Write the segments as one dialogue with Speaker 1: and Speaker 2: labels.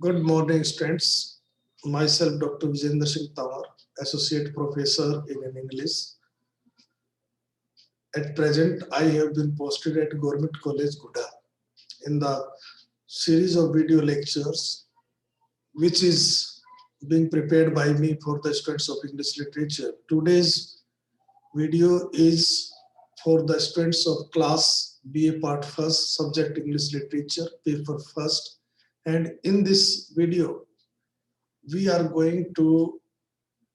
Speaker 1: Good morning, students. Myself, Dr. Vijender Singh Tawar, Associate Professor in English. At present, I have been posted at Government College, Guda, in the series of video lectures, which is being prepared by me for the students of English literature. Today's video is for the students of class BA Part First, Subject English Literature, Paper First. And in this video, we are going to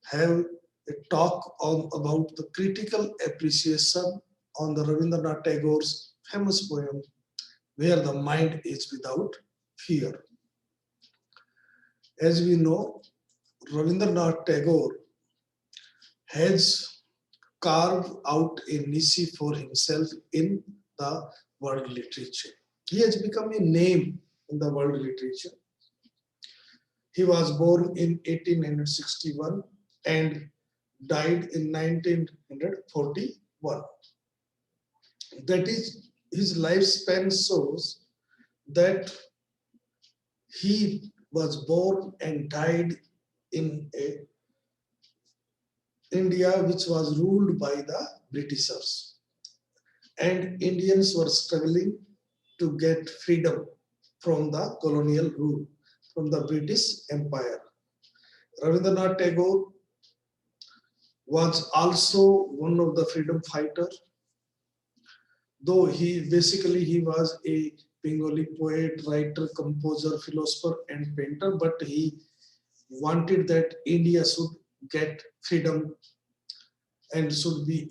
Speaker 1: have a talk on about the critical appreciation on the Rabindranath Tagore's famous poem, Where the Mind is Without Fear. As we know, Rabindranath Tagore has carved out a niche for himself in the world literature. He has become a name in the world literature. He was born in 1861 and died in 1941. That is, his lifespan shows that he was born and died in a India which was ruled by the Britishers, and Indians were struggling to get freedom from the colonial rule, from the British Empire. Rabindranath Tagore was also one of the freedom fighters, though he was a Bengali poet, writer, composer, philosopher, and painter, but he wanted that India should get freedom and should be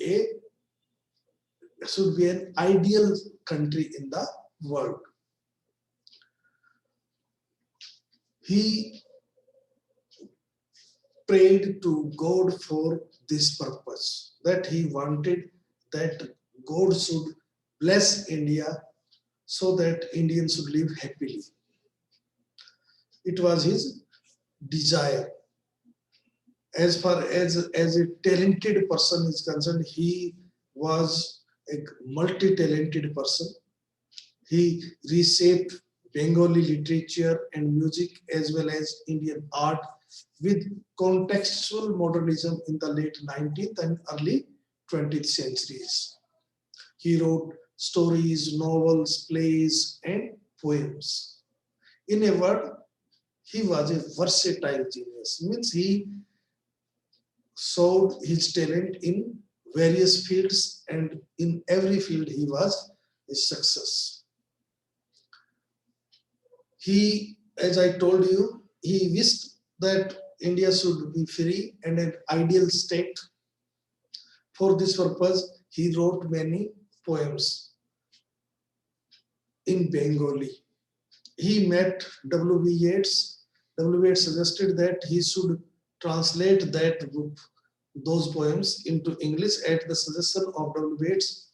Speaker 1: an ideal country in the world. He prayed to God for this purpose, that he wanted that God should bless India so that Indians should live happily. It was his desire. As far as a talented person is concerned, he was a multi-talented person. He reshaped Bengali literature and music as well as Indian art with contextual modernism in the late 19th and early 20th centuries. He wrote stories, novels, plays, and poems. In a word, he was a versatile genius. Means he showed his talent in various fields, and in every field he was a success. He, as I told you, he wished that India should be free and an ideal state. For this purpose, he wrote many poems in Bengali. He met W.B. Yeats. W. Yeats suggested that he should translate that book, those poems into English at the suggestion of W. Yeats.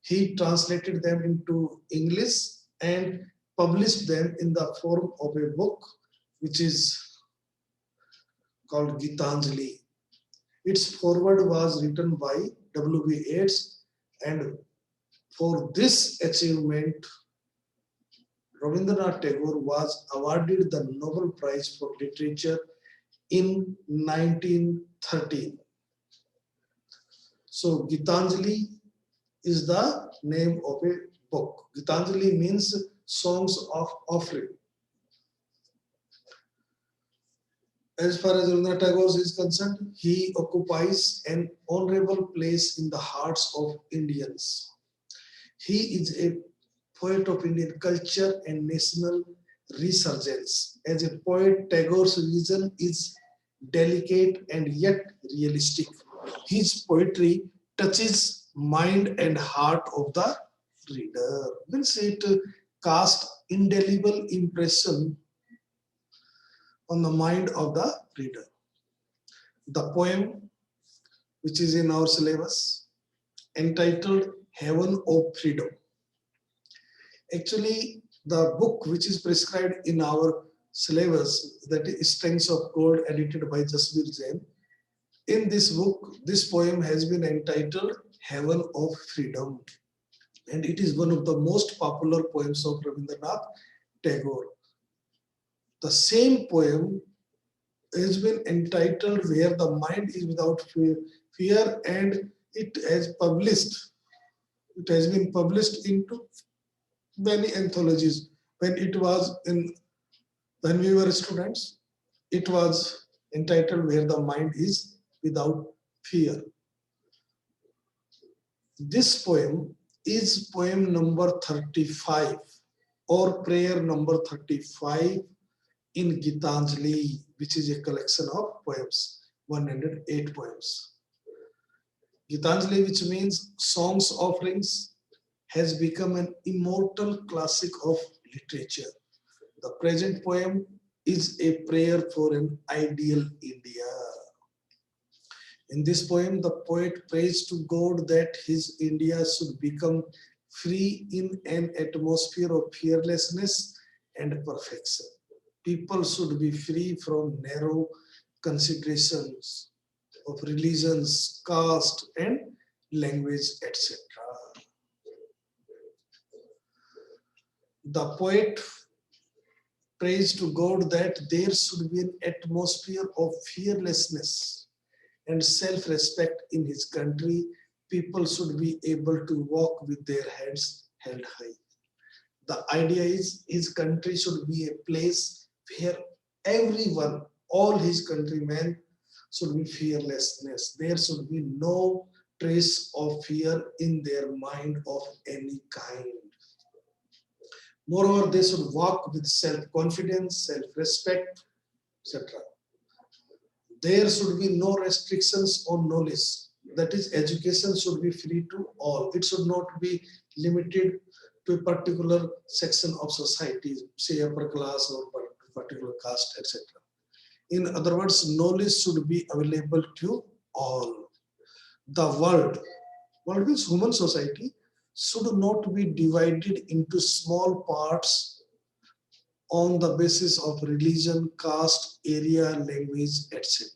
Speaker 1: He translated them into English and published them in the form of a book which is called Gitanjali. Its foreword was written by W.B. Yeats, and for this achievement, Rabindranath Tagore was awarded the Nobel Prize for Literature in 1913. So Gitanjali is the name of a book. Gitanjali means songs of offering. As far as Rabindranath Tagore is concerned, he occupies an honorable place in the hearts of Indians. He is a poet of Indian culture and national resurgence. As a poet, Tagore's vision is delicate and yet realistic. His poetry touches mind and heart of the reader. Means it casts indelible impression on the mind of the reader. The poem, which is in our syllabus, entitled Heaven of Freedom. Actually, the book which is prescribed in our syllabus, that is Strengths of Gold, edited by Jasbir Jain. In this book, this poem has been entitled Heaven of Freedom, and it is one of the most popular poems of Rabindranath Tagore. The same poem has been entitled Where the Mind is Without Fear, and it has been published into many anthologies. When it was in when we were students, it was entitled Where the Mind is Without Fear. This poem is poem number 35 or prayer number 35 in Gitanjali, which is a collection of poems, 108 poems. Gitanjali, which means songs offerings, has become an immortal classic of literature. The present poem is a prayer for an ideal India. In this poem, the poet prays to God that his India should become free in an atmosphere of fearlessness and perfection. People should be free from narrow considerations of religions, caste, and language, etc. The poet prays to God that there should be an atmosphere of fearlessness and self-respect in his country. People should be able to walk with their heads held high. The idea is his country should be a place where everyone, all his countrymen, should be fearlessness. There should be no trace of fear in their mind of any kind. Moreover, they should walk with self-confidence, self-respect, etc. There should be no restrictions on knowledge. That is, education should be free to all. It should not be limited to a particular section of society, say upper class or particular caste, etc. In other words, knowledge should be available to all. The world means human society, should not be divided into small parts on the basis of religion, caste, area, language, etc.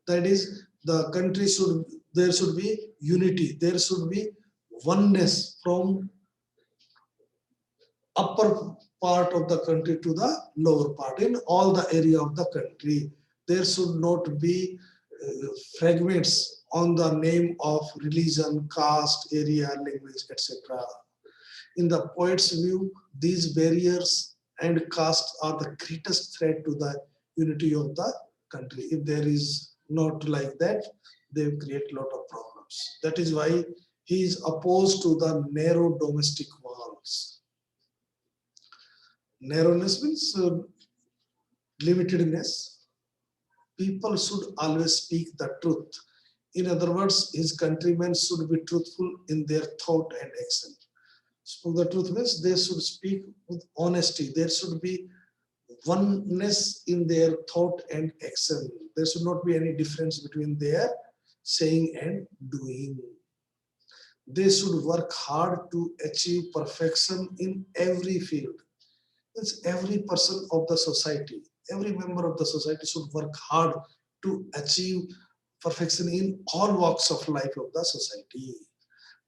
Speaker 1: That is, there should be unity, there should be oneness from upper part of the country to the lower part in all the area of the country. There should not be fragments on the name of religion, caste, area, language, etc. In the poet's view, these barriers and caste are the greatest threat to the unity of the country. If there is not like that, they create a lot of problems. That is why he is opposed to the narrow domestic walls. Narrowness means limitedness. People should always speak the truth. In other words, his countrymen should be truthful in their thought and action. So the truth means they should speak with honesty. There should be oneness in their thought and action. There should not be any difference between their saying and doing. They should work hard to achieve perfection in every field. It's every person of the society, every member of the society should work hard to achieve perfection in all walks of life of the society.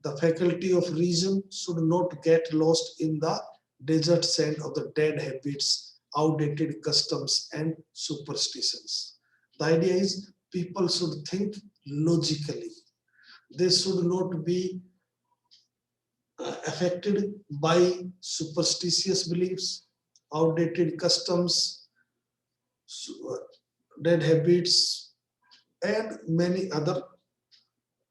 Speaker 1: The faculty of reason should not get lost in the desert sand of the dead habits, outdated customs, and superstitions. The idea is people should think logically. They should not be affected by superstitious beliefs, outdated customs, dead habits, and many other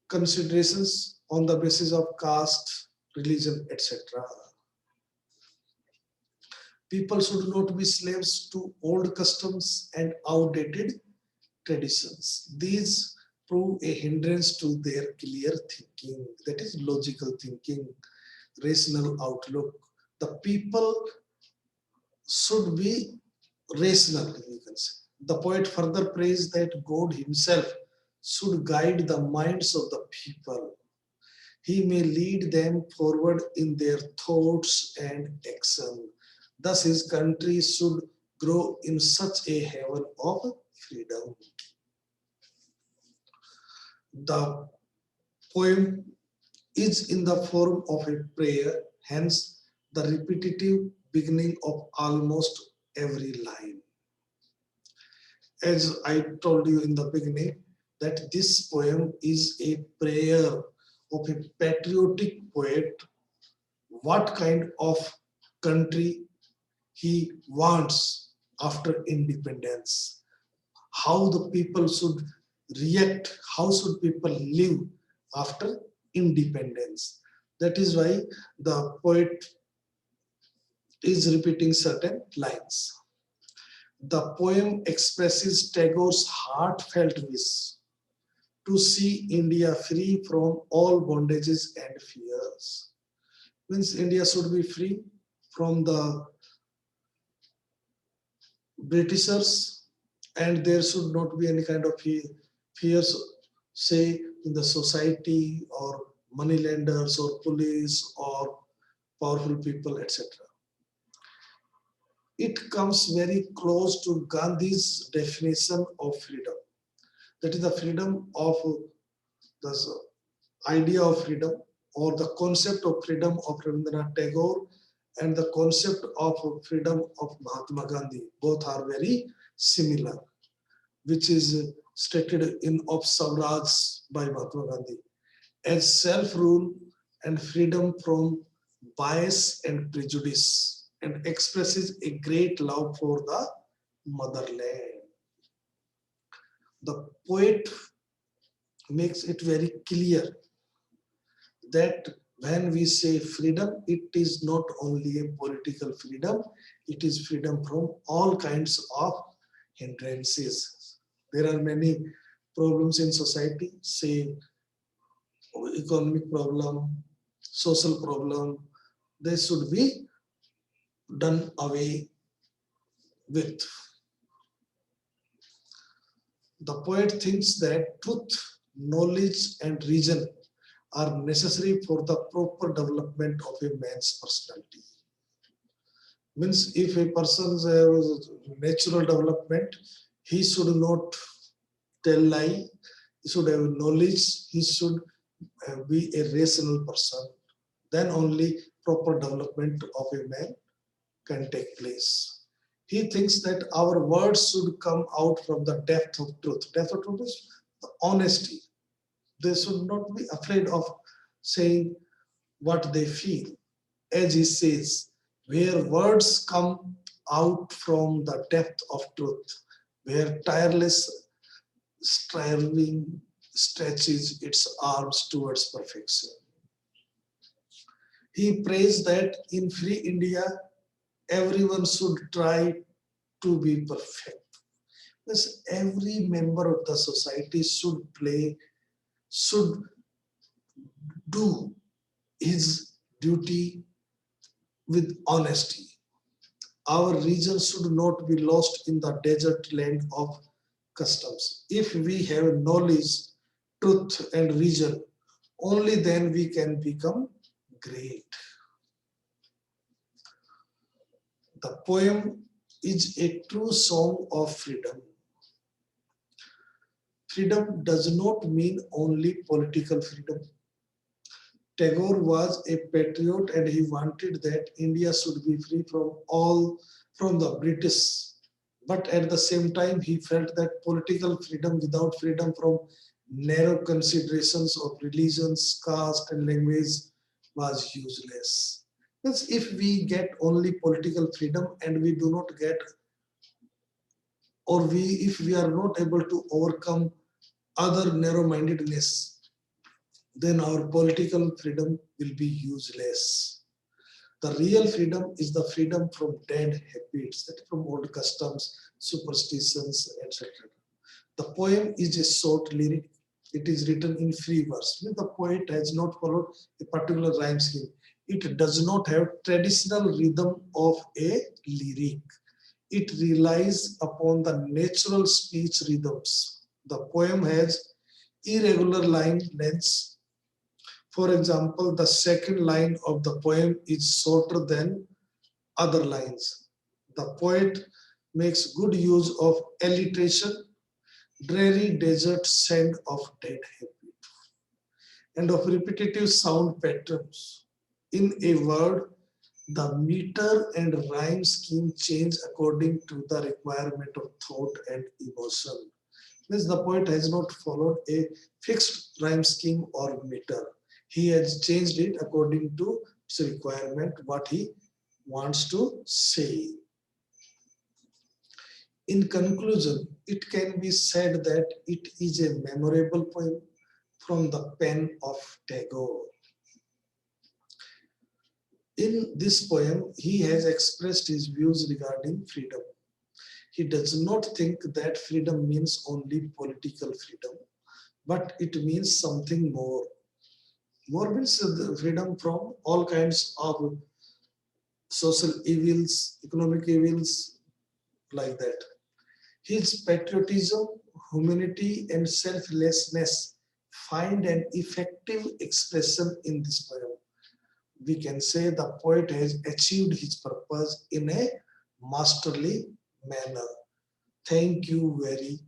Speaker 1: considerations on the basis of caste, religion, etc. People should not be slaves to old customs and outdated traditions. These prove a hindrance to their clear thinking, that is logical thinking, rational outlook. The people should be rational, you can say. The poet further prays that God himself should guide the minds of the people. He may lead them forward in their thoughts and action. Thus, his country should grow in such a heaven of freedom. The poem is in the form of a prayer, hence the repetitive beginning of almost every line. As I told you in the beginning, that this poem is a prayer of a patriotic poet, what kind of country he wants after independence, how the people should react, how should people live after independence. That is why the poet is repeating certain lines. The poem expresses Tagore's heartfelt wish to see India free from all bondages and fears. Means India should be free from the Britishers, and there should not be any kind of fears, say in the society or moneylenders or police or powerful people, etc. It comes very close to Gandhi's definition of freedom. That is the freedom of the idea of freedom or the concept of freedom of Rabindranath Tagore and the concept of freedom of Mahatma Gandhi. Both are very similar, which is stated in Of Swaraj by Mahatma Gandhi as self-rule and freedom from bias and prejudice, and expresses a great love for the motherland. The poet makes it very clear that when we say freedom, it is not only a political freedom, it is freedom from all kinds of hindrances. There are many problems in society, say economic problem, social problem, they should be done away with. The poet thinks that truth, knowledge, and reason are necessary for the proper development of a man's personality. Means if a person's natural development, he should not tell lie, he should have knowledge, he should be a rational person. Then only proper development of a man can take place. He thinks that our words should come out from the depth of truth. Depth of truth is the honesty. They should not be afraid of saying what they feel. As he says, where words come out from the depth of truth, where tireless striving stretches its arms towards perfection. He prays that in free India, everyone should try to be perfect. Because every member of the society should do his duty with honesty. Our region should not be lost in the desert land of customs. If we have knowledge, truth, and reason, only then we can become great. The poem is a true song of freedom. Freedom does not mean only political freedom. Tagore was a patriot and he wanted that India should be free from the British. But at the same time, he felt that political freedom without freedom from narrow considerations of religions, caste, and language was useless. Because if we get only political freedom and we do not get, or if we are not able to overcome other narrow-mindedness, then our political freedom will be useless. The real freedom is the freedom from dead habits, that from old customs, superstitions, etc. The poem is a short lyric. It is written in free verse. The poet has not followed a particular rhyme scheme. It does not have traditional rhythm of a lyric. It relies upon the natural speech rhythms. The poem has irregular line lengths. For example, the second line of the poem is shorter than other lines. The poet makes good use of alliteration, dreary desert sand of dead habit, and of repetitive sound patterns. In a word, The meter and rhyme scheme change according to the requirement of thought and emotion. Means the poet has not followed a fixed rhyme scheme or meter. He has changed it according to its requirement, what he wants to say. In conclusion, it can be said that it is a memorable poem from the pen of Tagore. In this poem, he has expressed his views regarding freedom. He does not think that freedom means only political freedom, but it means something more. More means the freedom from all kinds of social evils, economic evils, like that. His patriotism, humanity, and selflessness find an effective expression in this poem. We can say the poet has achieved his purpose in a masterly manner. Thank you very